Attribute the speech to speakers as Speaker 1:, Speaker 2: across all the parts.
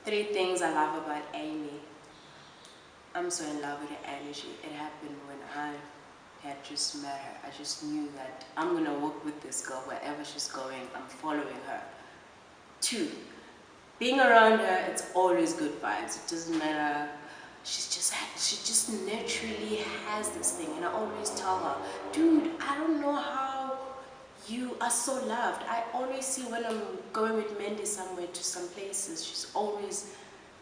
Speaker 1: 3 things I love about Amy. I'm so in love with her energy. It happened when I had just met her. I just knew that I'm going to work with this girl wherever she's going. I'm following her. 2, being around her, it's always good vibes. It doesn't matter. She just naturally has this thing. And I always tell her, dude, I don't know how you are so loved. I always see when I'm going with Mandy somewhere to some places, she's always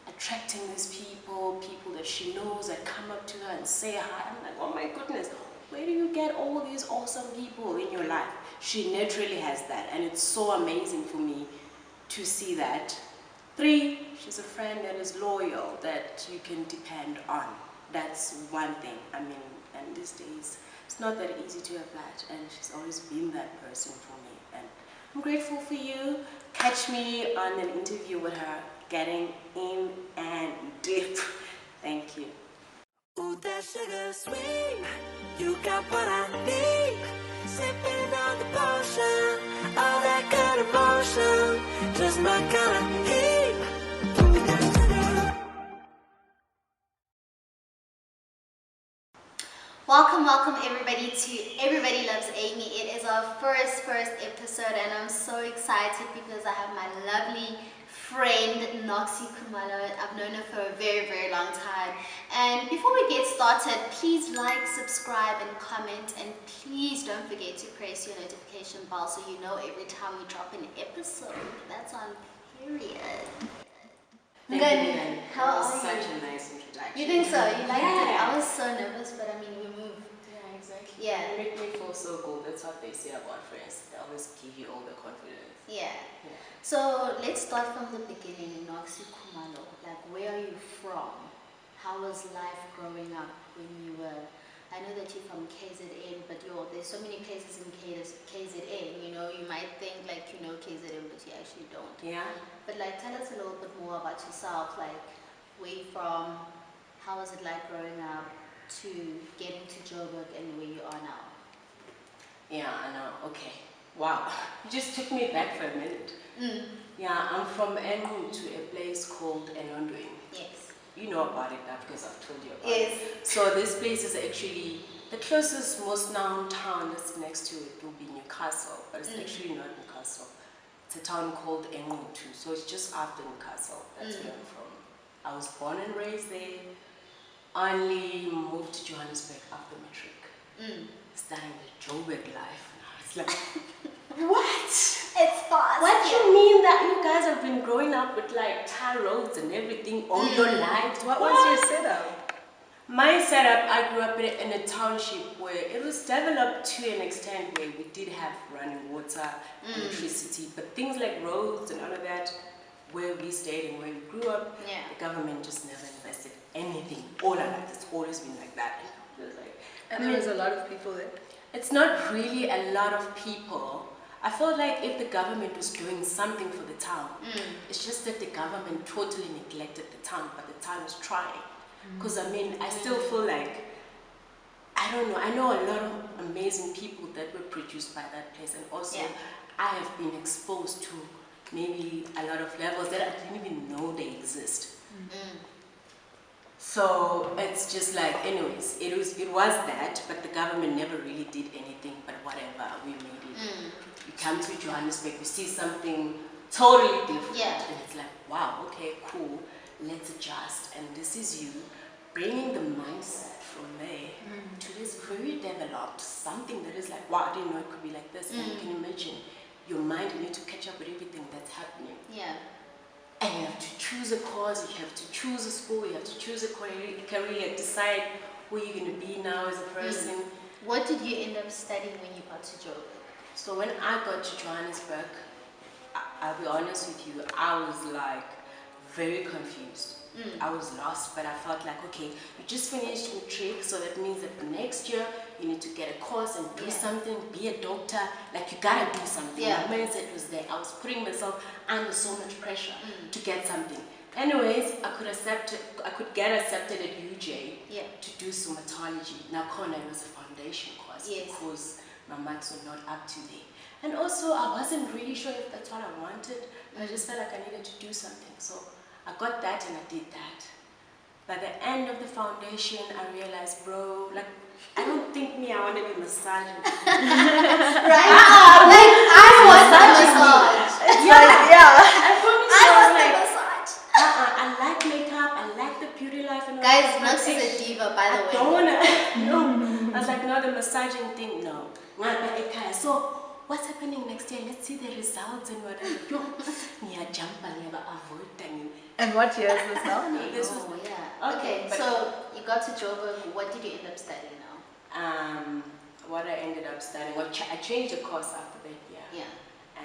Speaker 1: attracting these people that she knows that come up to her and say hi. I'm like, oh my goodness, where do you get all these awesome people in your life? She naturally has that, and it's so amazing for me to see that. 3, she's a friend that is loyal, that you can depend on. That's one thing. I mean, and these days, it's not that easy to have that, and she's always been that person for me. And I'm grateful for you. Catch me on an interview with her, getting in and deep. Thank you.
Speaker 2: Ooh, that sugar sweet, you got what I need. Sipping on the potion, all that good emotion, just my kind of heat.
Speaker 3: Welcome everybody to Everybody Loves Amy. It is our first episode, and I'm so excited because I have my lovely friend Noksi Khumalo. I've known her for a very long time. And before we get started, please like, subscribe and comment, and please don't forget to press your notification bell so you know every time we drop an episode. That's on period.
Speaker 1: Thank you,
Speaker 3: how are you?
Speaker 1: Such a nice introduction.
Speaker 3: You think so? You liked it? I was so nervous, but I mean, we moved.
Speaker 1: Yeah, exactly.
Speaker 3: Yeah.
Speaker 1: You make me feel so good. That's what they say about friends. They always give you all the confidence.
Speaker 3: Yeah. So let's start from the beginning. Noksi Khumalo, like, where are you from? How was life growing up when you were? I know that you're from KZN, but there's so many places in KZN. You know, you might think like you know KZN, but you actually don't.
Speaker 1: Yeah.
Speaker 3: But like, tell us a little bit more about yourself. Like, where you from? How was it like growing up to getting to Joburg and where you are now?
Speaker 1: Yeah, I know. Okay. Wow. You just took me back for a minute. Yeah, I'm from Engu to a place called Enondwing.
Speaker 3: Yes.
Speaker 1: You know about it now because I've told you about
Speaker 3: it.
Speaker 1: So this place is actually the closest, most known town that's next to it will be Newcastle, but it's actually not Newcastle. It's a town called Engu too, so it's just after Newcastle. That's where I'm from. I was born and raised there. Only moved to Johannesburg after matric. Starting the Joburg life. And I was like, what?
Speaker 3: It's fast.
Speaker 1: What do you mean that you guys have been growing up with like tar roads and everything all your lives? What was your setup? My setup, I grew up in a township where it was developed to an extent where we did have running water, electricity, but things like roads and all of that, where we stayed and where we grew up, the government just never invested anything. All of that, it's always been like that.
Speaker 4: And there was a lot of people there?
Speaker 1: It's not really a lot of people. I felt like if the government was doing something for the town, it's just that the government totally neglected the town, but the town was trying. Because I mean, I still feel like, I don't know, I know a lot of amazing people that were produced by that place, and also I have been exposed to maybe a lot of levels that I didn't even know they exist. So it's just like, anyways, it was that, but the government never really did anything, but whatever, we made it. You come to Johannesburg, you see something totally different, and it's like, wow, okay, cool, let's adjust. And this is you bringing the mindset from there to this very developed something that is like, wow, I didn't know it could be like this. And you can imagine your mind, you need to catch up with everything that's happening. And you have to choose a course, you have to choose a school, you have to choose a career, decide who you're going to be now as a person.
Speaker 3: What did you end up studying when you got to Joburg?
Speaker 1: So when I got to Johannesburg, I'll be honest with you, I was like very confused. I was lost, but I felt like, okay, you just finished matric, so that means that the next year you need to get a course and do something, be a doctor, like you gotta do something. My mindset was there. I was putting myself under so much pressure to get something. Anyways, I could get accepted at UJ to do somatology. Now, Kona was a foundation course because my marks were not up to date. And also, I wasn't really sure if that's what I wanted, but I just felt like I needed to do something. So I got that and I did that. By the end of the foundation, I realized, bro, like, I don't think I want to be massaging.
Speaker 3: Right? Like, I want the massage.
Speaker 1: I promise
Speaker 3: I
Speaker 1: you, I was
Speaker 3: want the
Speaker 1: like,
Speaker 3: massage.
Speaker 1: I like makeup, I like the beauty life and all
Speaker 3: Guys,
Speaker 1: that, but
Speaker 3: Nox is a diva, by the
Speaker 1: I
Speaker 3: way.
Speaker 1: don't want to, no. I was like, no, the massaging thing, no. So, what's happening next year? Let's see the results and whatever.
Speaker 4: And what year is this now?
Speaker 1: This was,
Speaker 3: Oh, yeah. Okay,
Speaker 1: but-
Speaker 3: so you got to Joburg. What did you end up studying now?
Speaker 1: what I ended up studying, well, I changed the course after that year.
Speaker 3: Yeah.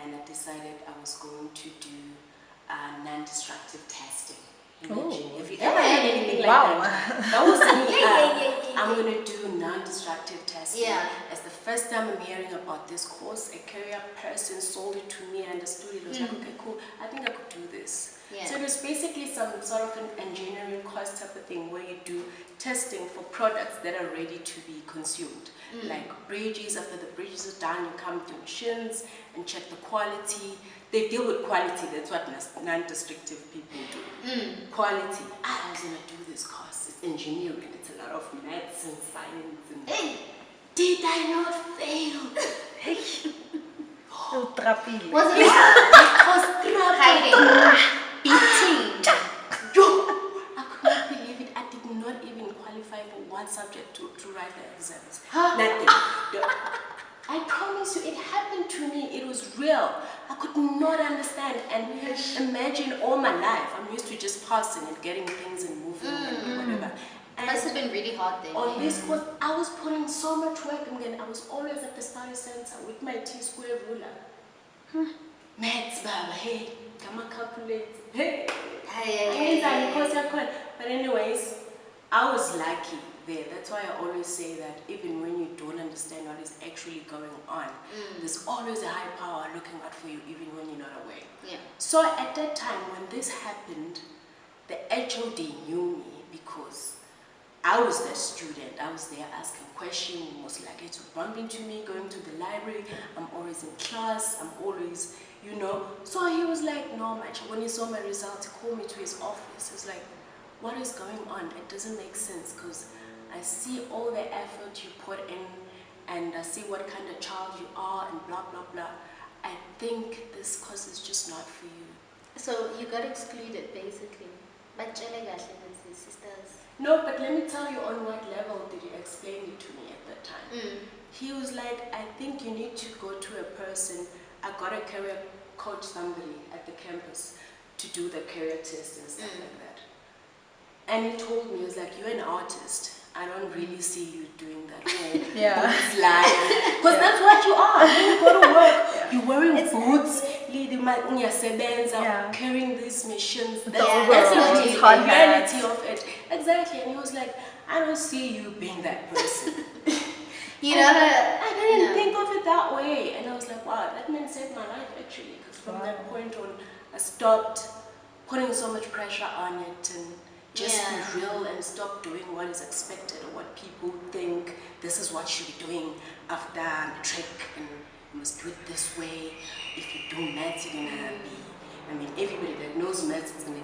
Speaker 1: And I decided I was going to do non-destructive testing.
Speaker 4: Oh.
Speaker 1: Imagine if you ever had anything like
Speaker 4: Wow.
Speaker 1: that was me.
Speaker 3: Yeah.
Speaker 1: I'm going to do non-destructive testing.
Speaker 3: Yeah.
Speaker 1: It's the first time I'm hearing about this course. A career person sold it to me, I understood it. I was like, okay, cool, I think I could do this.
Speaker 3: Yeah.
Speaker 1: So it was basically some sort of an engineering course type of thing where you do testing for products that are ready to be consumed. Like bridges, after the bridges are done, you come to machines and check the quality. They deal with quality, that's what non-destructive people do. Quality. I was going to do this course, it's engineering, it's a lot of maths and science. And
Speaker 3: Hey.
Speaker 1: did I not fail?
Speaker 3: Was it hiding? Beating.
Speaker 1: I could not believe it. I did not even qualify for one subject to write the exams. Nothing. I promise you, it happened to me. It was real. I could not understand. And imagine all my life, I'm used to just passing and getting things and moving and whatever. And
Speaker 3: Must have been really hard then.
Speaker 1: on this course, I was putting so much work, and then I was always at the study center with my T-square ruler. Maths, baba, hey, come on, calculate, hey. But anyways, I was lucky there. That's why I always say that even when you don't understand what is actually going on, there's always a high power looking out for you, even when you're not aware.
Speaker 3: Yeah.
Speaker 1: So at that time, when this happened, the HOD knew me because I was that student. I was there asking questions, most likely to bump into me, going to the library. I'm always in class, I'm always, you know. So he was like, no, much. When he saw my results, he called me to his office. He was like, what is going on? It doesn't make sense because I see all the effort you put in and I see what kind of child you are and blah, blah, blah. I think this course is just not for you.
Speaker 3: So you got excluded basically. But sisters.
Speaker 1: No, but let me tell you on what level did he explain it to me at that time. He was like, I think you need to go to a person. I got a career coach, somebody at the campus, to do the career test and stuff like that. And he told me, he was like, you're an artist. I don't really see you doing that. Because that's what you are. When you go to work, you're wearing boots, carrying these missions. That's the reality of it. Exactly. And he was like, I don't see you being that person.
Speaker 3: You know,
Speaker 1: I didn't think of it that way. And I was like, wow, that man saved my life actually. Because from that point on, I stopped putting so much pressure on it and just be real and stop doing what is expected or what people think this is what you should be doing after a trick and you must do it this way. If you do maths, you're gonna be, I mean, everybody that knows maths is gonna be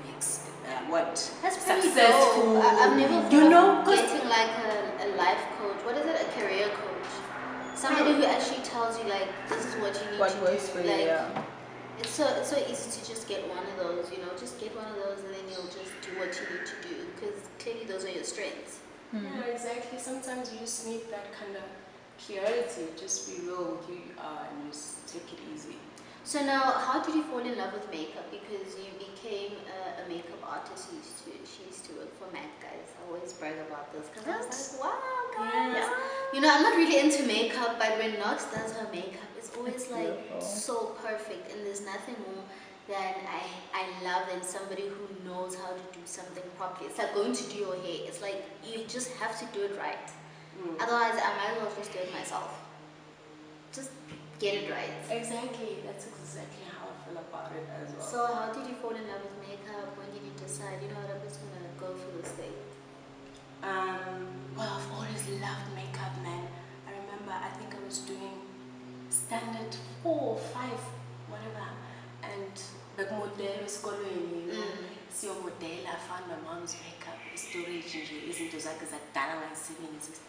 Speaker 3: that's pretty
Speaker 1: successful.
Speaker 3: dope. I've never thought of getting like a life coach. What is it? A career coach. Somebody who actually tells you like this is what you need to do.
Speaker 4: What works for you, yeah.
Speaker 3: It's so easy to just get one of those, you know, just get one of those and then you'll just do what you need to do because clearly those are your strengths.
Speaker 1: Yeah, exactly. Sometimes you just need that kind of clarity. Just be real with who you are and just take it easy.
Speaker 3: So now, how did you fall in love with makeup? Because you became a makeup artist. She used to work for MAC, guys. I always brag about this because I was like, wow, guys.
Speaker 1: Yeah.
Speaker 3: You know, I'm not really into makeup, but when Nox does her makeup, it's always like so perfect. And there's nothing more than I love than somebody who knows how to do something properly. It's like going to do your hair. It's like you just have to do it right. Otherwise, I might as well just do it myself. Just get it right.
Speaker 1: Exactly. That's exactly how I feel about it as well.
Speaker 3: So how did you fall in love with makeup? When did you decide, you know what, I'm just going to go for this thing?
Speaker 1: Well, I've always loved makeup, man. I remember, I think I was doing standard 4 or 5, whatever. And like model, siyo modela, I found my mom's makeup storage nje, izinto zakhe zakudala ngayisebenzisa.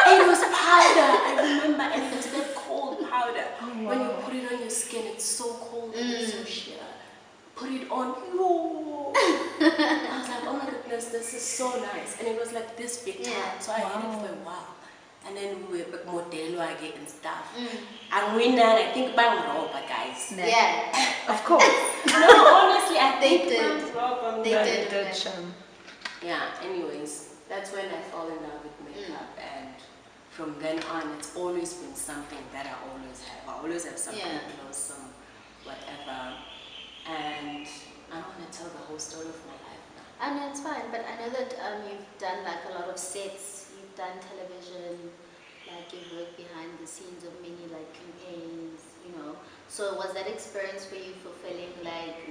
Speaker 1: It was powder, I remember, and it was that cold powder. When you put it on your skin, it's so cold and it's so sheer. Put it on, yo! I was like, oh my goodness, this is so nice. And it was like this big time, so I had it for a while. And then we were modelo again and stuff. And we now, I think bang roba, guys.
Speaker 3: Yeah.
Speaker 4: Of course.
Speaker 1: No, honestly, I think
Speaker 3: They
Speaker 1: bang
Speaker 3: did.
Speaker 1: roba.
Speaker 3: They did.
Speaker 1: Yeah, anyways, that's when I fell in love with makeup. And from then on, it's always been something that I always have. I always have some clothes, some whatever. And I don't want to tell the whole story of my life now.
Speaker 3: I know it's fine, but I know that you've done like a lot of sets, you've done television, like you've worked behind the scenes of many like campaigns, you know. So was that experience for you fulfilling? Like,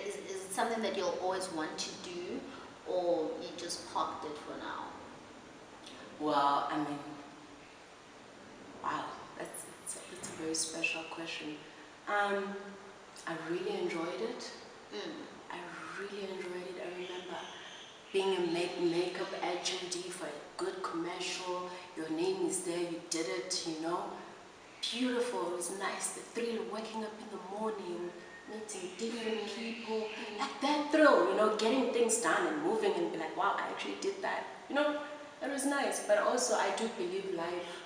Speaker 3: is it something that you'll always want to do, or you just parked it for now?
Speaker 1: Well, I mean, wow, that's a very special question. I really enjoyed it. I really enjoyed it. I remember being a makeup HOD for a good commercial. Your name is there, you did it, you know. Beautiful, it was nice. The thrill of waking up in the morning, meeting different people. Like that thrill, you know, getting things done and moving and be like, wow, I actually did that. You know, it was nice. But also, I do believe life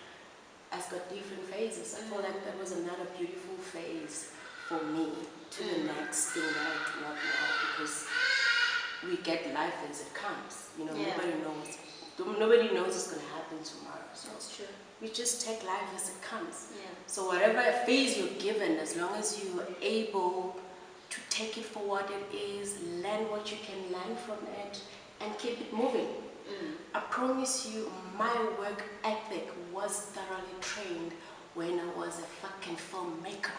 Speaker 1: has got different phases. I feel like that was another beautiful phase for me to the next thing that I do not now, because we get life as it comes. You know, nobody knows what's going to happen tomorrow. So
Speaker 3: That's true.
Speaker 1: we just take life as it comes.
Speaker 3: Yeah.
Speaker 1: So whatever phase you're given, as long as you are able to take it for what it is, learn what you can learn from it, and keep it moving. I promise you, my work ethic was thoroughly trained when I was a fucking filmmaker.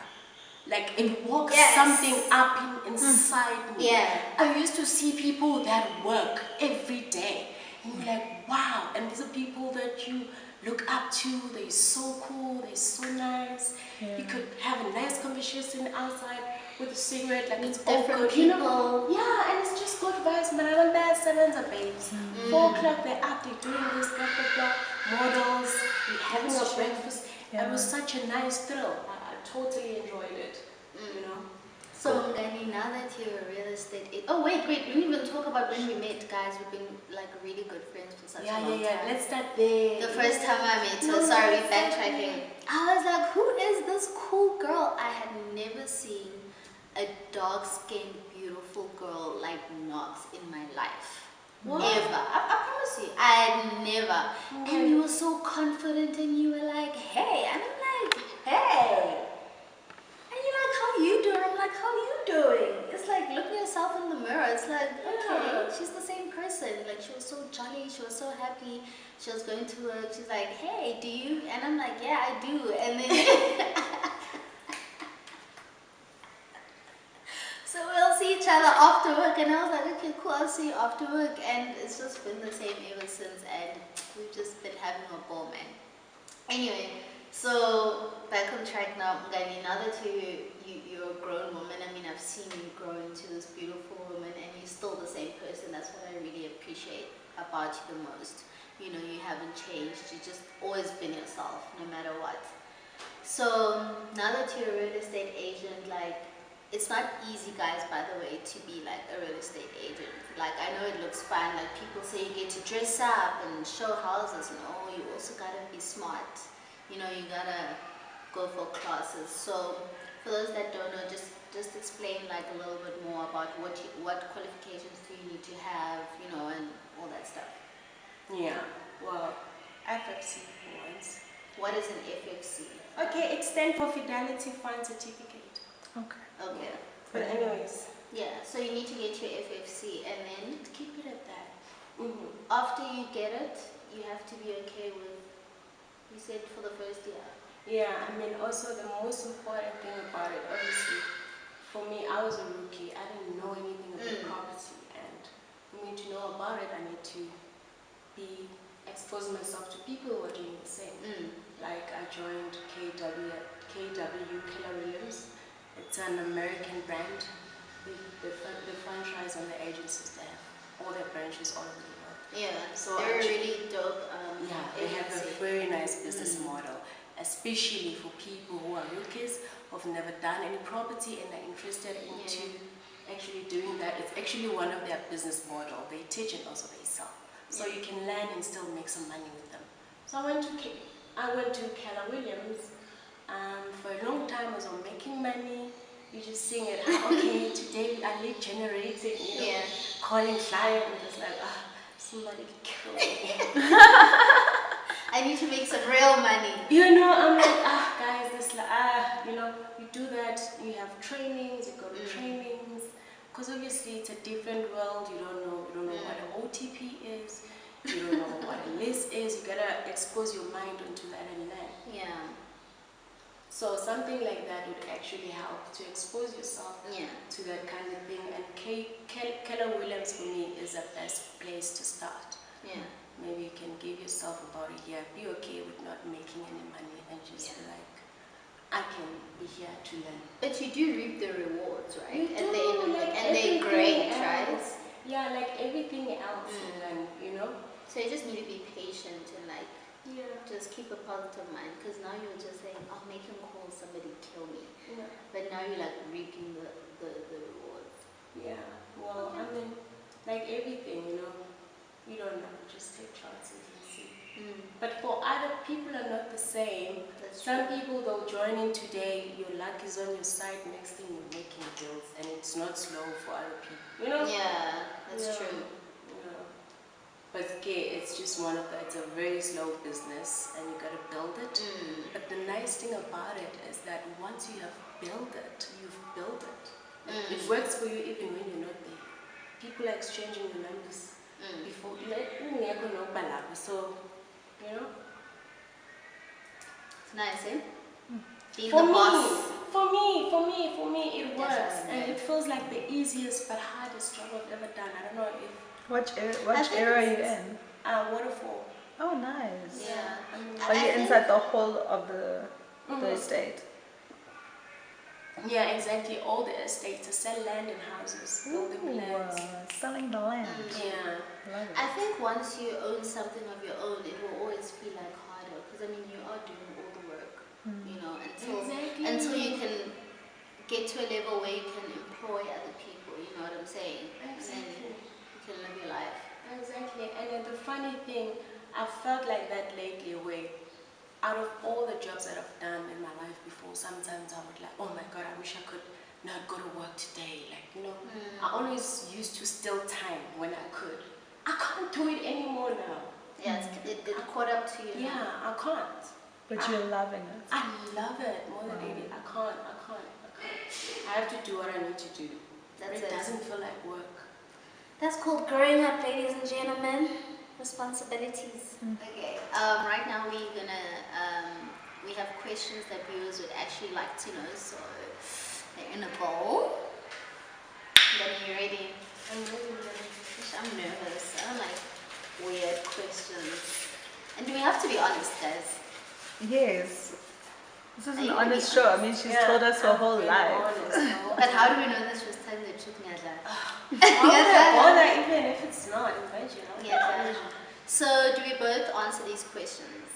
Speaker 1: Like, it woke something up inside me.
Speaker 3: Yeah.
Speaker 1: I used to see people that work every day. And you're like, wow. And these are people that you look up to. They're so cool. They're so nice. You could have a nice conversation outside with a cigarette. Like, it's all
Speaker 3: Different
Speaker 1: good.
Speaker 3: people.
Speaker 1: You know? Yeah, and it's just good vibes. Man, I went there at 7 babes. 4 o'clock, they're up. They're doing this, blah, blah, blah. Models. We're having our breakfast. It was such a nice thrill. I totally enjoyed it, you know.
Speaker 3: So, Ngani, now that you're a real estate agent, oh wait, we didn't even talk about when we met, guys. We've been like really good friends for such a long time.
Speaker 1: Let's start there.
Speaker 3: The first time I met her, sorry, backtracking. I was like, who is this cool girl? I had never seen a dark-skinned, beautiful girl like Nox in my life.
Speaker 1: What?
Speaker 3: Ever. I promise you, I had never. And you were so confident, and you were like, hey, and I'm like, hey. And you're like, how you doing? I'm like, how you doing? It's like, look at yourself in the mirror. It's like, okay, she's the same person. Like, she was so jolly. She was so happy. She was going to work. She's like, hey, do you? And I'm like, yeah, I do. And then so we'll see each other after work. And I was like, okay, cool, I'll see you after work. And it's just been the same ever since. And we've just been having a ball, man. Anyway, so back on track now, Ngani, now that you're a grown woman, I mean, I've seen you grow into this beautiful woman, and you're still the same person. That's what I really appreciate about you the most. You know, you haven't changed. You've just always been yourself, no matter what. So now that you're a real estate agent, like, it's not easy, guys, by the way, to be like a real estate agent. Like, I know it looks fun. Like, people say you get to dress up and show houses. No, you also gotta be smart. You know, you gotta go for classes. So for those that don't know, just explain like a little bit more about what qualifications do you need to have, you know, and all that stuff.
Speaker 1: Yeah, well, FFC for once.
Speaker 3: What is an FFC?
Speaker 1: Okay, it stands for Fidelity Fund Certificate.
Speaker 4: Okay.
Speaker 3: Okay.
Speaker 1: But anyways.
Speaker 3: Yeah, so you need to get your FFC, and then
Speaker 1: Keep it at that.
Speaker 3: after you get it, you have to be okay with, you said for the first year.
Speaker 1: Yeah, I mean, also the most important thing about it, obviously, for me, I was a rookie. I didn't know anything about property, and for me to know about it, I need to expose myself to people who are doing the same. Like, I joined KW Keller Williams. It's an American brand. the franchise and the agencies, they have all their branches all over the world.
Speaker 3: Yeah,
Speaker 1: So
Speaker 3: they're
Speaker 1: actually-
Speaker 3: really dope.
Speaker 1: Yeah, they have a
Speaker 3: agency.
Speaker 1: very nice business model, especially for people who are rookies, who've never done any property and are interested into actually doing that. It's actually one of their business model. They teach and also they sell. So you can learn and still make some money with them. So I went to Keller Williams. For a long time I was on making money. You just sing it. Okay, today we are lead generating, you know, calling client and just like, somebody kill me.
Speaker 3: I need to make some real money.
Speaker 1: You know, I'm like, guys, this you know, you do that, you have trainings, you go to trainings, because obviously it's a different world. You don't know what an OTP is, you don't know what a list is. You gotta expose your mind onto that and learn.
Speaker 3: Yeah.
Speaker 1: So something like that would actually help to expose yourself to that kind of thing. And Keller Williams for me is the best place to start.
Speaker 3: Yeah.
Speaker 1: Maybe you can give yourself about a year, be okay with not making any money, and just be like, I can be here to learn.
Speaker 3: But you do reap the rewards, right?
Speaker 1: You
Speaker 3: At
Speaker 1: do,
Speaker 3: the end of
Speaker 1: like
Speaker 3: it, and they're great,
Speaker 1: everything
Speaker 3: right?
Speaker 1: else. Yeah, like everything else, and then, you know.
Speaker 3: So you just need to be patient and like
Speaker 1: Yeah.
Speaker 3: just keep a positive mind, because now you're just saying, oh, making calls, somebody kill me.
Speaker 1: Yeah.
Speaker 3: But now you're like reaping the rewards.
Speaker 1: Yeah. Well, I mean, like everything, you know, you don't know, just take chances and see. But for other people are not the same.
Speaker 3: That's
Speaker 1: Some people they'll join in today, your luck is on your side, next thing you're making deals, and it's not slow for other people. You know?
Speaker 3: Yeah, that's true.
Speaker 1: Yeah. But okay, it's just it's a very slow business and you gotta build it. But the nice thing about it is that once you have built it, you've built it. It works for you even when you're not there. People are exchanging the numbers before, so, you know.
Speaker 3: It's nice, eh? Being
Speaker 1: For
Speaker 3: the
Speaker 1: me,
Speaker 3: boss.
Speaker 1: for me, it works,
Speaker 3: Definitely.
Speaker 1: and it feels like the easiest but hardest job I've ever done. I don't know if
Speaker 4: Which
Speaker 3: think
Speaker 4: era are you
Speaker 3: it's-
Speaker 4: in?
Speaker 1: Waterfall.
Speaker 4: Oh, nice.
Speaker 3: Yeah.
Speaker 4: Are you
Speaker 3: I think-
Speaker 4: inside the whole of the estate?
Speaker 1: Yeah, exactly. All the estates to sell land and houses, building lands.
Speaker 4: Selling the land.
Speaker 1: Yeah.
Speaker 4: Love it.
Speaker 3: I think once you own something of your own, it will always feel like harder, because I mean you are doing all the work, you know, until you can get to a level where you can employ other people. You know what I'm saying? And then you can live your life.
Speaker 1: Exactly. And then the funny thing, I felt like that lately where out of all the jobs that I've done in my life before, sometimes I would like, oh my God, I wish I could not go to work today. Like, you know, I always used to steal time when I could. I can't do it anymore now.
Speaker 3: Yeah, it caught up to you.
Speaker 1: Yeah, I can't.
Speaker 4: But you're loving it.
Speaker 1: I love it more than anything. I can't. I have to do what I need to do.
Speaker 3: That's
Speaker 1: it
Speaker 3: it.
Speaker 1: doesn't feel like work.
Speaker 3: That's called growing up, ladies and gentlemen. Responsibilities. Okay. Right now we're gonna we have questions that viewers would actually like to know. So they're in a bowl. Then are you ready?
Speaker 1: I'm really ready.
Speaker 3: I'm nervous. I don't like weird questions. And do we have to be honest, guys?
Speaker 4: Yes. This is
Speaker 3: Are
Speaker 4: an
Speaker 3: you gonna be
Speaker 4: honest show. I mean, she's told us her
Speaker 1: I'm
Speaker 4: whole
Speaker 1: really
Speaker 4: life.
Speaker 1: honest.
Speaker 3: But how do we know this was telling the truth, Nyadla?
Speaker 1: Why would I bother even if it's not? Imagine.
Speaker 3: Yeah. So do we both answer these questions?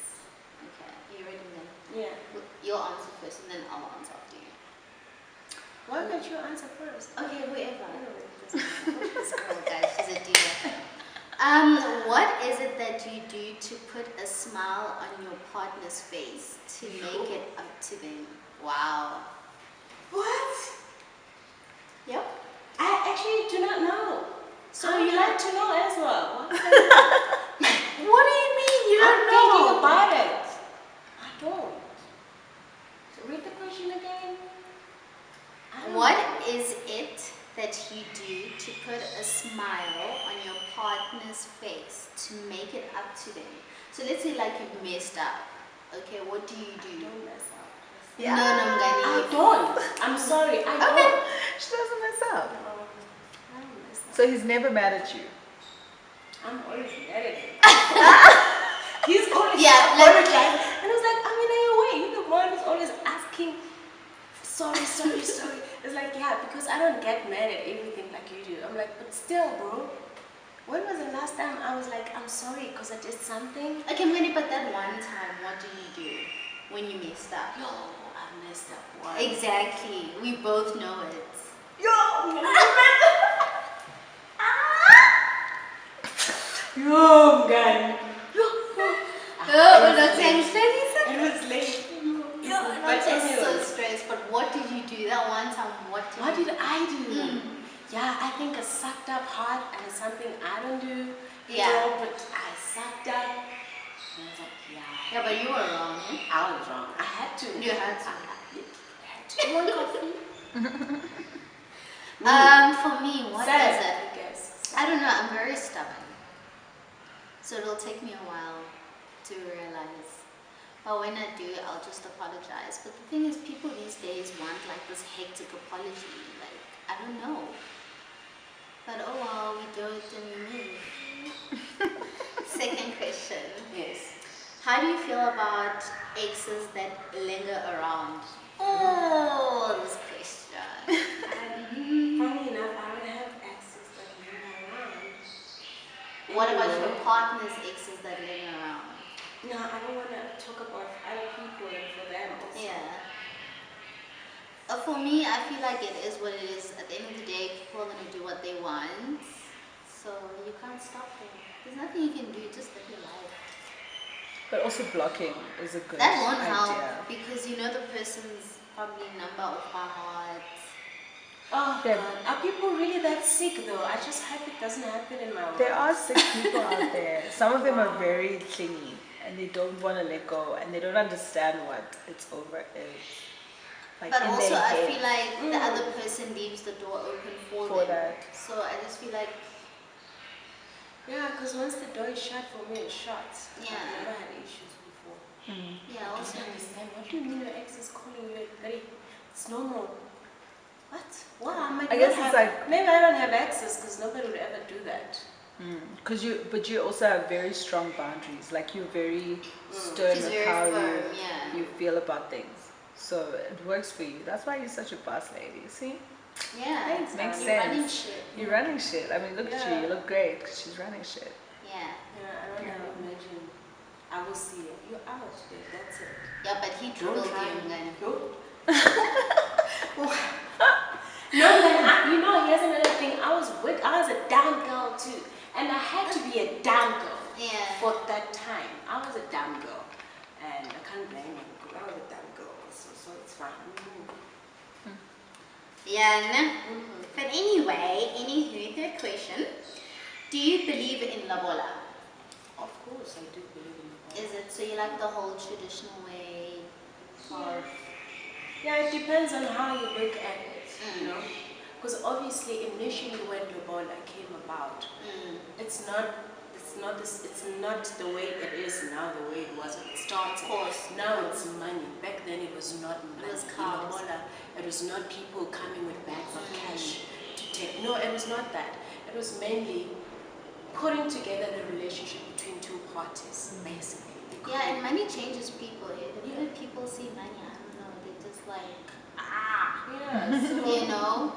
Speaker 3: Okay. Are you ready then?
Speaker 1: Yeah.
Speaker 3: You'll answer first and then I'll answer after you.
Speaker 1: Why can't you answer first?
Speaker 3: Okay, whoever.
Speaker 1: Anyway,
Speaker 3: This girl, guys, she's a diva. What is it that you do to put a smile on your partner's face to make it up to them? Wow.
Speaker 1: what?
Speaker 3: Yep.
Speaker 1: I actually do not know. So you like to know as well?
Speaker 3: What do you mean you
Speaker 1: I'm
Speaker 3: don't
Speaker 1: thinking
Speaker 3: know?
Speaker 1: about it. I don't. So read the question again. I don't
Speaker 3: What
Speaker 1: know.
Speaker 3: is it that you do to put a smile on your partner's face to make it up to them? So let's say like you've messed up. Okay, what do you do?
Speaker 1: Don't mess up.
Speaker 3: No, Mngani.
Speaker 1: I don't. I'm sorry. I
Speaker 3: Okay.
Speaker 1: don't.
Speaker 4: She doesn't mess up.
Speaker 1: I don't mess up.
Speaker 4: So he's never mad at you.
Speaker 1: I'm always mad at him. He's always
Speaker 3: Yeah, like-
Speaker 1: apologizing. And I was like, I mean, are you away? You're the one who's always asking, sorry. It's like, yeah, because I don't get mad at everything like you do. I'm like, but still, bro. When was the last time I was like, I'm sorry because I did something?
Speaker 3: Okay, Manny, but that one time, what do you do when you messed up?
Speaker 1: Yo, I messed up once.
Speaker 3: Exactly. We both know it.
Speaker 1: Yo, yo, man.
Speaker 3: Oh, not saying
Speaker 1: It was late.
Speaker 3: but it's so stressed. But what did you do that one time? What did
Speaker 1: I do? Yeah, I think I sucked up hard and it's something I don't do.
Speaker 3: Yeah.
Speaker 1: Know, but I sucked up. And I was like, yeah.
Speaker 3: Yeah, but you were wrong. Eh?
Speaker 1: I was wrong. I had to.
Speaker 3: You had to.
Speaker 1: I had to. You want coffee?
Speaker 3: For me, what
Speaker 1: Sad,
Speaker 3: is it?
Speaker 1: I guess.
Speaker 3: I don't know. I'm very stubborn, so it'll take me a while to realize. But when I do, I'll just apologize. But the thing is, people these days want like this hectic apology. Like, I don't know. But oh well, we do it and we move. Second question.
Speaker 1: Yes.
Speaker 3: How do you feel about exes that linger around? Oh, this question.
Speaker 1: Funny enough, I don't have exes that linger around.
Speaker 3: What about your partner's exes that linger around?
Speaker 1: No, I don't want to talk about other people and for them also.
Speaker 3: Yeah. For me, I feel like it is what it is. At the end of the day, people are going to do what they want. So you can't stop them. There's nothing you can do, just live your life.
Speaker 4: But also blocking is a good
Speaker 3: That won't
Speaker 4: idea.
Speaker 3: help because you know the person's probably number off by heart.
Speaker 1: Oh,
Speaker 4: Yeah.
Speaker 1: God. Are people really that sick though? I just hope it doesn't happen in my world.
Speaker 4: There are sick people out there. Some of them are very clingy and they don't want to let go and they don't understand what it's over is. Like
Speaker 3: But
Speaker 4: in
Speaker 3: also,
Speaker 4: their
Speaker 3: I
Speaker 4: head.
Speaker 3: feel like the other person leaves the door open for
Speaker 4: For
Speaker 3: them.
Speaker 4: that.
Speaker 3: So I just feel like,
Speaker 1: Yeah, because once the door is shut for me, it's shut.
Speaker 3: Yeah.
Speaker 1: I've never had issues before.
Speaker 3: yeah,
Speaker 1: I
Speaker 3: also.
Speaker 1: don't understand. What do you mean your ex is calling you at 3? It's normal. What? Well,
Speaker 4: I guess it's like-
Speaker 1: maybe I don't have exes because nobody would ever do that.
Speaker 4: But you also have very strong boundaries. Like you're very stern
Speaker 3: She's
Speaker 4: with
Speaker 3: very
Speaker 4: how
Speaker 3: firm, yeah.
Speaker 4: you feel about things. So it works for you. That's why you're such a boss lady. See?
Speaker 3: Yeah,
Speaker 1: Thanks,
Speaker 4: Makes
Speaker 3: you're
Speaker 4: sense.
Speaker 3: running shit.
Speaker 4: You're running shit. I mean, look at you.
Speaker 1: Yeah.
Speaker 4: You look great because she's running shit.
Speaker 3: Yeah.
Speaker 1: Yeah, I don't know. Imagine. I will see it. You're out there. That's it.
Speaker 3: Yeah, but he dribbled you, man.
Speaker 1: No, man, you know, here's another thing. I was a down girl too. And I had to be a down girl
Speaker 3: Yeah.
Speaker 1: for that time. I was a down girl. And I can't blame her because I was a down girl also, so it's fine.
Speaker 3: Yeah, no? But anyway, anywho, third question. Do you believe in Lobola?
Speaker 1: Of course, I do believe in that.
Speaker 3: Is it so you like the whole traditional way of...
Speaker 1: Yeah, it depends on how you look at it, you know. Because obviously, initially when Lobola came about, it's not the way it is now, the way it was when it started.
Speaker 3: Of course.
Speaker 1: Now it's money. Back then it was not money.
Speaker 3: It was cows.
Speaker 1: Lobola, it was not people coming with bags of cash to take. No, it was not that. It was mainly putting together the relationship between two parties, basically.
Speaker 3: Yeah, and money changes people. The minute people see money, I don't know, they're just like,
Speaker 1: Yeah, so
Speaker 3: you know?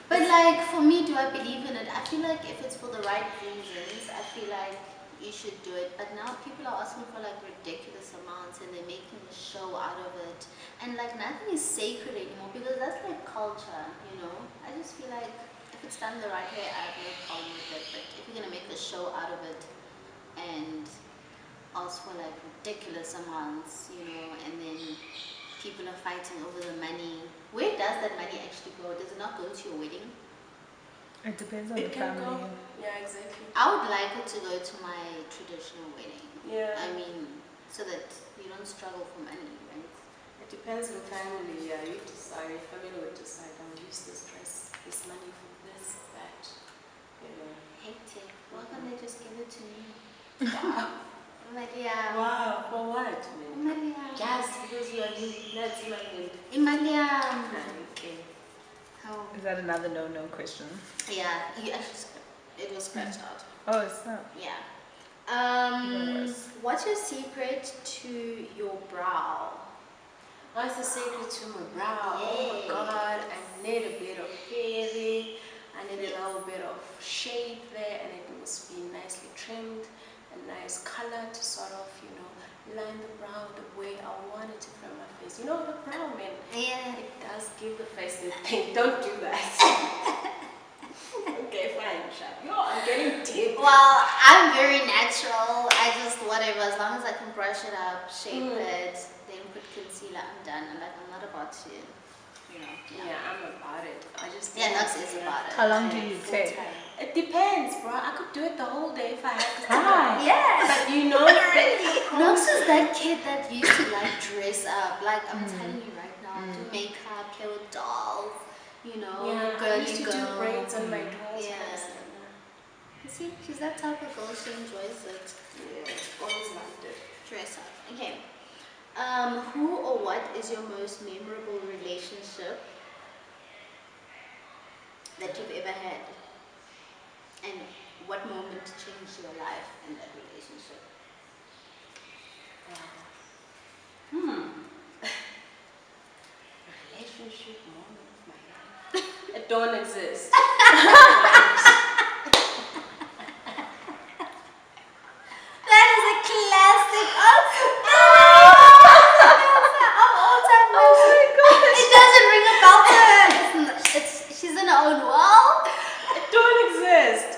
Speaker 3: But like, for me, do I believe in it? I feel like if it's for the right reasons, I feel like you should do it. But now people are asking for like ridiculous amounts and they're making a show out of it. And like nothing is sacred anymore because that's like culture, you know? I just feel like if it's done the right way, I have no problem with it. But if you're gonna make a show out of it and ask for like ridiculous amounts, you know, and then people are fighting over the money. Where does that money actually go? Does it not go to your wedding?
Speaker 4: It depends on
Speaker 1: it
Speaker 4: the
Speaker 1: can
Speaker 4: family.
Speaker 1: go. Yeah, exactly.
Speaker 3: I would like it to go to my traditional wedding.
Speaker 1: Yeah.
Speaker 3: I mean, so that you don't struggle for money, right?
Speaker 1: It depends on the family. Yeah, you decide. Your family would decide. I'll use this dress, this money for this, that. You know.
Speaker 3: Hectic. Why can't they just give it to me?
Speaker 1: Wow.
Speaker 3: Maria.
Speaker 1: Wow. For what, man?
Speaker 3: Maria.
Speaker 1: Just because you are new. That's money.
Speaker 3: Maria.
Speaker 1: Okay.
Speaker 3: Oh.
Speaker 4: Is that another no question?
Speaker 3: Yeah, you actually, it was scratched out.
Speaker 4: Oh, it's not.
Speaker 3: Yeah.
Speaker 4: Even worse.
Speaker 3: What's your secret to your brow?
Speaker 1: What's the secret to my brow? Oh my god, I need a bit of hair there. I need a little bit of shape there, and it must be nicely trimmed, a nice color to sort of, line the brow the way I want it to from my face. You know, the brow, man.
Speaker 3: Yeah.
Speaker 1: It does give the face the thing. Don't do that. Okay, fine, Shab. Yo, I'm getting deep.
Speaker 3: Well, I'm very natural. I just whatever, as long as I can brush it up, shape it, then put concealer, I'm done. I'm not about to,
Speaker 1: Yeah, I'm about it. I just
Speaker 3: Nox is about it.
Speaker 4: How long do you take?
Speaker 1: It depends, bro. I could do it the whole day if I had to.
Speaker 3: Yes.
Speaker 1: But you know,
Speaker 3: Nox is that kid that used to like dress up. Like I'm telling you right now, do makeup, play with dolls,
Speaker 1: I
Speaker 3: girly
Speaker 1: used to
Speaker 3: girl.
Speaker 1: do braids on my dolls.
Speaker 3: Yeah. You see, she's that type of girl. She enjoys it.
Speaker 1: Yeah, always loved it.
Speaker 3: Dress up. Okay. Who or what is your most memorable relationship that you've ever had? And what moment changed your life in that relationship?
Speaker 1: Relationship moment of my life. It don't exist.
Speaker 3: That is a classic answer. It doesn't ring a bell to her. She's in her own world.
Speaker 1: It don't exist.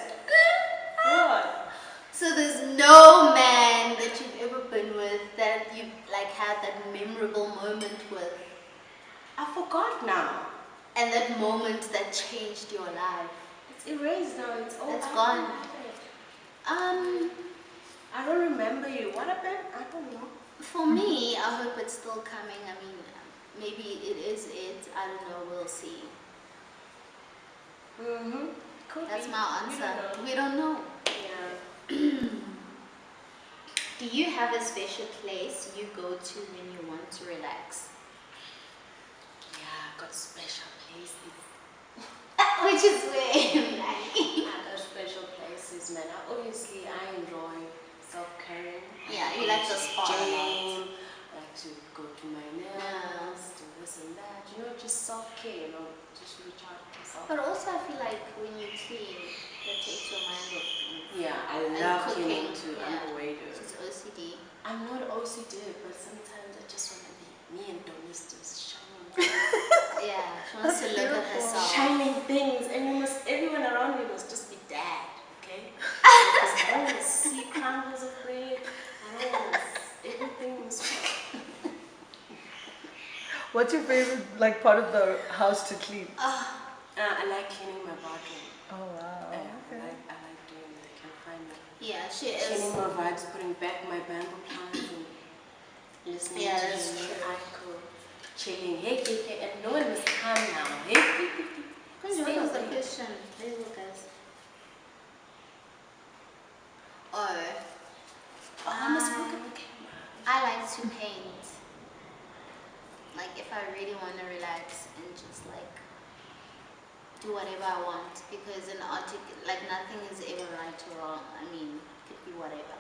Speaker 1: What?
Speaker 3: So there's no man that you've ever been with that you've like had that memorable moment with,
Speaker 1: I forgot now.
Speaker 3: and that moment that changed your life.
Speaker 1: It's erased now. It's all.
Speaker 3: It's gone.
Speaker 1: I don't remember you. What happened? I don't know.
Speaker 3: For me, I hope it's still coming. I mean, maybe it is it. I don't know. We'll see. That's
Speaker 1: be.
Speaker 3: my answer. We don't know.
Speaker 1: Yeah.
Speaker 3: Do you have a special place you go to when you want to relax?
Speaker 1: Yeah, I got special places.
Speaker 3: Which is where
Speaker 1: I got special places, man. I enjoy self-caring.
Speaker 3: Yeah, you like the spa.
Speaker 1: Gym. I like to go to my nails, do this and that. Just self-care. Just recharge myself.
Speaker 3: But also, I feel like when you clean, that takes your mind off things.
Speaker 1: Yeah, I
Speaker 3: And
Speaker 1: love
Speaker 3: cooking,
Speaker 1: cleaning too.
Speaker 3: yeah.
Speaker 1: I'm a waiter.
Speaker 3: She's OCD.
Speaker 1: I'm not OCD, but sometimes I just want to be me and Donis just shining,
Speaker 3: Yeah, she wants to look at herself.
Speaker 1: shining things, and everyone around me must just be dad, okay? Because I don't want to see crumbles of bread. I don't want everything was.
Speaker 4: What's your favorite part of the house to clean?
Speaker 1: I like cleaning my bathroom.
Speaker 4: Oh wow.
Speaker 1: I
Speaker 4: Okay.
Speaker 1: like doing that. I can find my
Speaker 3: Yeah, she is.
Speaker 1: cleaning my vibes, putting back my bamboo plants and listening
Speaker 3: Yeah,
Speaker 1: to
Speaker 3: that's
Speaker 1: the
Speaker 3: true.
Speaker 1: Aiko, chilling. Hey, and no one must come now. Hey,
Speaker 3: Which
Speaker 1: stay
Speaker 3: one was the
Speaker 1: away.
Speaker 3: question? There you go, guys. Oh,
Speaker 1: I must look at the camera.
Speaker 3: I like to paint. Like if I really want to relax and just like do whatever I want, because in art, like nothing is ever right or wrong. I mean, it could be whatever.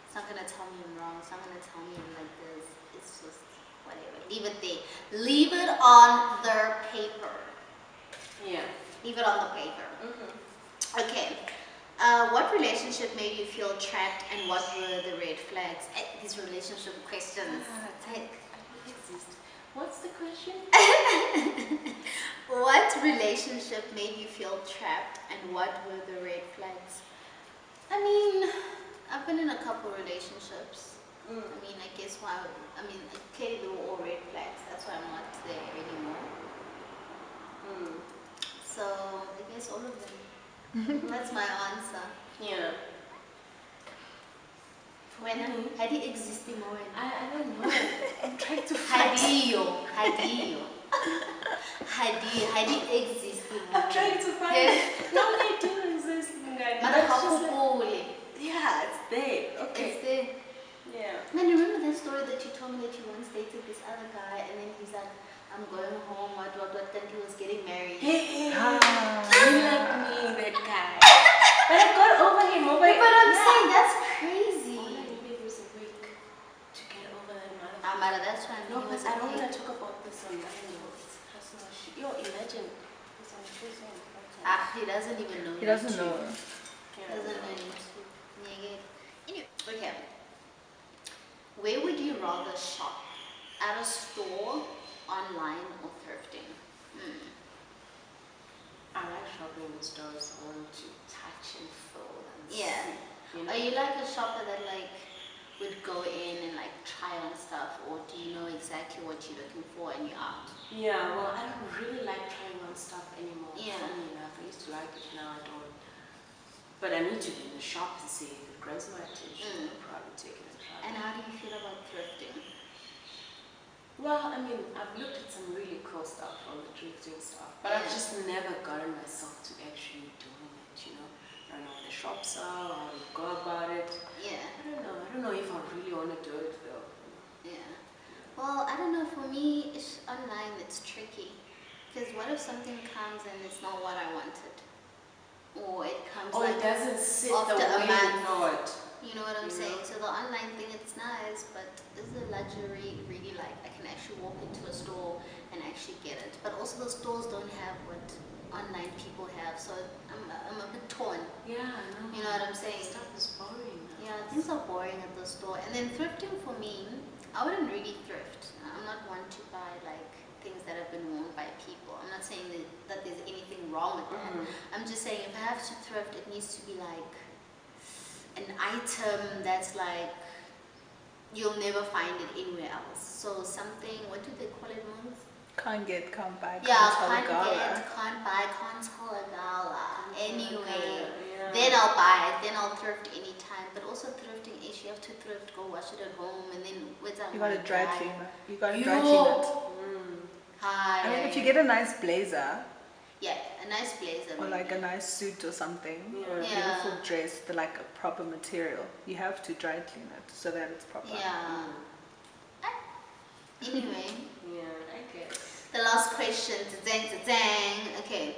Speaker 3: It's not gonna tell me I'm wrong. It's not gonna tell me I'm like this. It's just whatever. Leave it there. Leave it on the paper.
Speaker 1: Yeah.
Speaker 3: Leave it on the paper. Okay. What relationship made you feel trapped, and what were the red flags? These relationship questions.
Speaker 1: What's the question?
Speaker 3: What relationship made you feel trapped, and what were the red flags? I mean, I've been in a couple relationships. I mean, I guess clearly they were all red flags. That's why I'm not there anymore. So I guess all of them. That's my answer.
Speaker 1: Yeah.
Speaker 3: When had he existed more?
Speaker 1: I don't know. I'm trying to find.
Speaker 3: Hadio existing.
Speaker 1: I'm trying to find it. No, they do exist, guys.
Speaker 3: Mother, how cool.
Speaker 1: Yeah, it's there. Okay.
Speaker 3: It's there.
Speaker 1: Yeah.
Speaker 3: Man, you remember that story that you told me that you once dated this other guy, and then he's like, I'm going home, what, then he was getting married.
Speaker 1: Hey, you like me, that guy. But I got over him.
Speaker 3: But I'm saying that's crazy.
Speaker 1: All I needed was a week to get over that
Speaker 3: Amara, that's fine.
Speaker 1: No, it's online though. It's personal shit. Yo, imagine. It's on Tuesday.
Speaker 3: He doesn't even know.
Speaker 4: He doesn't know.
Speaker 3: He doesn't know YouTube. Yeah. Anyway, okay. Where would you rather shop? At a store, online, or thrifting?
Speaker 1: I like shopping in stores. I want to touch and feel and see. You know?
Speaker 3: Are you like a shopper that like would go in and like try on stuff, or do you know exactly what you're looking for and you're out?
Speaker 1: Yeah, well, I don't really like trying on stuff anymore.
Speaker 3: Yeah.
Speaker 1: Funny enough, I used to like it, now I don't. But I need to be in the shop to see if it grabs my attention. I'll probably take it and try it.
Speaker 3: And how do you feel about thrifting?
Speaker 1: Well, I mean, I've looked at some really cool stuff on the thrifting stuff, but I've just never gotten myself to actually doing it, you know. I don't know where the shops are, how to go about it.
Speaker 3: Yeah.
Speaker 1: I don't know if I really want to do it though.
Speaker 3: Yeah. Well, I don't know. For me, it's online. It's tricky. Because what if something comes and it's not what I wanted, or it comes
Speaker 1: Or
Speaker 3: like
Speaker 1: it doesn't sit
Speaker 3: after
Speaker 1: the
Speaker 3: a
Speaker 1: way
Speaker 3: month.
Speaker 1: you thought.
Speaker 3: You know what I'm
Speaker 1: You
Speaker 3: saying?
Speaker 1: know?
Speaker 3: So the online thing, it's nice, but is the luxury really like I can actually walk into a store and actually get it? But also the stores don't have what online people have, so I'm a bit torn.
Speaker 1: Yeah, I know.
Speaker 3: You know what I'm saying?
Speaker 1: Stuff is boring now.
Speaker 3: Yeah, things are boring at the store. And then thrifting for me, I wouldn't really thrift. I'm not one to buy like things that have been worn by people. I'm not saying that there's anything wrong with that. I'm just saying if I have to thrift, it needs to be like an item that's like you'll never find it anywhere else. So something, what do they call it, Mons?
Speaker 4: Can't get, can't buy, can't
Speaker 3: Yeah,
Speaker 4: tell
Speaker 3: can't
Speaker 4: a gala.
Speaker 3: get, can't buy, can't tell a gala. Anyway,
Speaker 1: Yeah.
Speaker 3: then I'll buy it, then I'll thrift anytime. But also thrifting is you have to thrift, go wash it at home, and then what's that?
Speaker 4: You got to dry clean it. You got to
Speaker 3: Yo.
Speaker 4: dry clean it.
Speaker 3: Hi.
Speaker 4: I mean, if you get a nice blazer,
Speaker 3: yeah, a nice blazer.
Speaker 4: or like
Speaker 3: maybe.
Speaker 4: a nice suit or something, or a
Speaker 3: Yeah.
Speaker 4: beautiful dress, the like a proper material, you have to dry clean it so that it's proper.
Speaker 3: Yeah. Anyway,
Speaker 1: Yeah, I guess.
Speaker 3: the last question. Dang. Okay.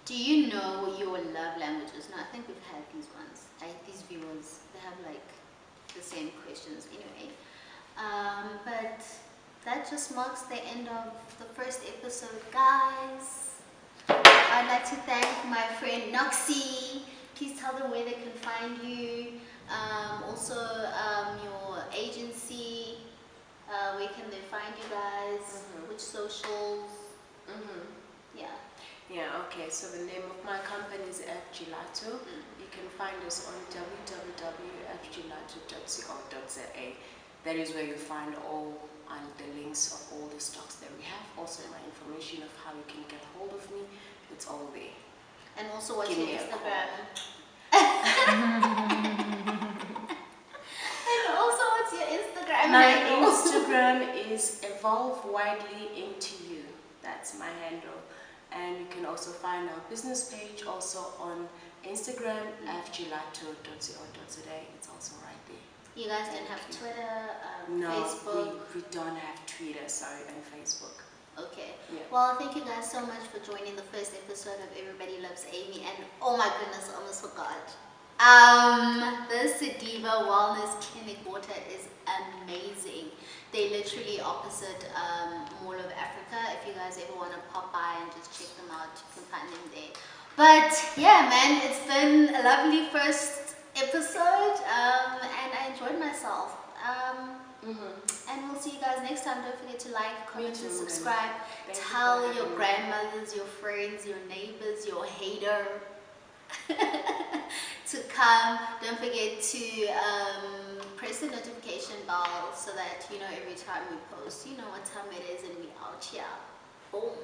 Speaker 3: Do you know your love languages? No, I think we've had these ones. These viewers, they have like the same questions anyway. But that just marks the end of the first episode, guys. I'd like to thank my friend Noksi. Please tell them where they can find you. Also, your agency. Where can they find you guys? Which socials? Yeah.
Speaker 1: Yeah, okay, so the name of my company is Fgelato. You can find us on www.fgelato.co.za. That is where you find all the links of all the stocks that we have. Also my information of how you can get hold of me. It's all there.
Speaker 3: And also what's
Speaker 1: Give
Speaker 3: your
Speaker 1: me a
Speaker 3: Instagram? And also what's your Instagram
Speaker 1: My
Speaker 3: handle?
Speaker 1: Instagram is Evolve Widely Into You. That's my handle. And you can also find our business page also on Instagram, fgelato.co.za. It's also right there.
Speaker 3: You guys don't have Twitter,
Speaker 1: No,
Speaker 3: Facebook?
Speaker 1: we don't have Twitter, sorry, and Facebook.
Speaker 3: Okay.
Speaker 1: Yeah.
Speaker 3: Well, thank you guys so much for joining the first episode of Everybody Loves Amy. And oh my goodness, I almost forgot. This Diva Wellness Clinic water is amazing. They literally opposite Mall of Africa. If you guys ever want to pop by and just check them out, you can find them there. But yeah, man, it's been a lovely first episode, and I enjoyed myself. And we'll see you guys next time. Don't forget to like, comment, and subscribe. Tell your grandmothers, your friends, your neighbors, your hater to come. Don't forget to press the notification bell so that you know every time we post, you know what time it is, and we out here. Boom.